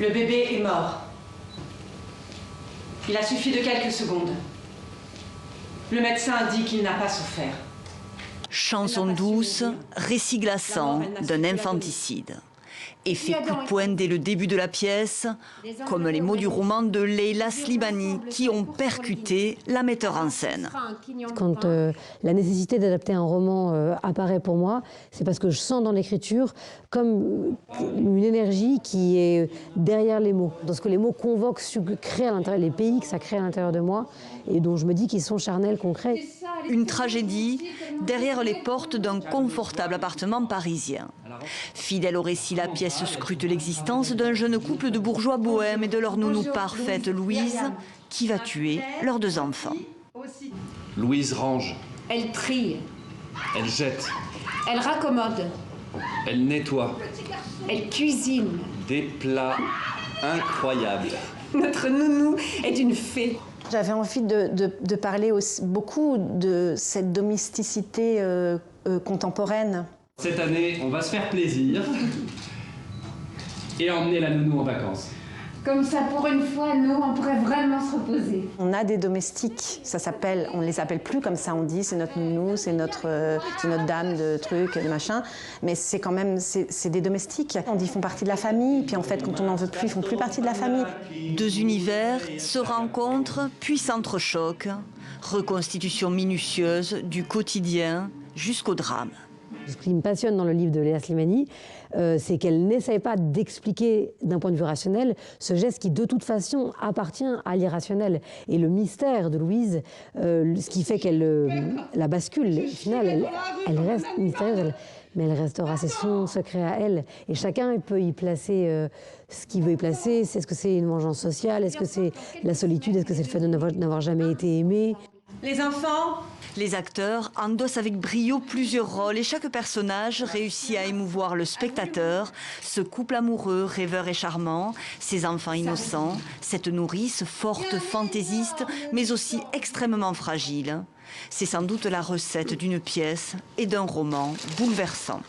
Le bébé est mort. Il a suffi de quelques secondes. Le médecin dit qu'il n'a pas souffert. Chanson douce, récit glaçant d'un infanticide. Effet coup de poing dès le début de la pièce, comme les mots du roman de Leila Slimani qui ont percuté la metteur en scène. Quand la nécessité d'adapter un roman apparaît pour moi, c'est parce que je sens dans l'écriture comme une énergie qui est derrière les mots. Dans ce que les mots convoquent, créent à l'intérieur, les pays que ça crée à l'intérieur de moi, et dont je me dis qu'ils sont charnels, concrets. Une tragédie derrière les portes d'un confortable appartement parisien. Fidèle au récit, la pièce scrute l'existence d'un jeune couple de bourgeois bohèmes et de leur nounou parfaite, Louise, qui va tuer leurs 2 enfants. Louise range, Elle trie, elle jette, elle raccommode, elle nettoie. elle cuisine. Des plats incroyables. Notre nounou est une fée. J'avais envie de parler aussi beaucoup de cette domesticité contemporaine. Cette année, on va se faire plaisir et emmener la nounou en vacances. Comme ça, pour une fois, nous, on pourrait vraiment se reposer. On a des domestiques, ça s'appelle, on les appelle plus comme ça, on dit c'est notre nounou, c'est notre dame de trucs, de machin, mais c'est quand même, c'est des domestiques. On dit ils font partie de la famille, puis en fait quand on n'en veut plus, ils font plus partie de la famille. 2 univers se rencontrent puis s'entrechoquent. Reconstitution minutieuse du quotidien jusqu'au drame. Ce qui me passionne dans le livre de Leila Slimani, c'est qu'elle n'essaye pas d'expliquer d'un point de vue rationnel ce geste qui, de toute façon, appartient à l'irrationnel. Et le mystère de Louise, ce qui fait qu'elle la bascule, au final, elle reste mystérieuse, mais elle restera, c'est son secret à elle. Et chacun peut y placer ce qu'il veut y placer. Est-ce que c'est une vengeance sociale? Est-ce que c'est la solitude? Est-ce que c'est le fait de n'avoir jamais été aimé? Les enfants, Les acteurs endossent avec brio plusieurs rôles et chaque personnage réussit à émouvoir le spectateur, ce couple amoureux, rêveur et charmant, ces enfants innocents, cette nourrice forte, fantaisiste, mais aussi extrêmement fragile. C'est sans doute la recette d'une pièce et d'un roman bouleversant.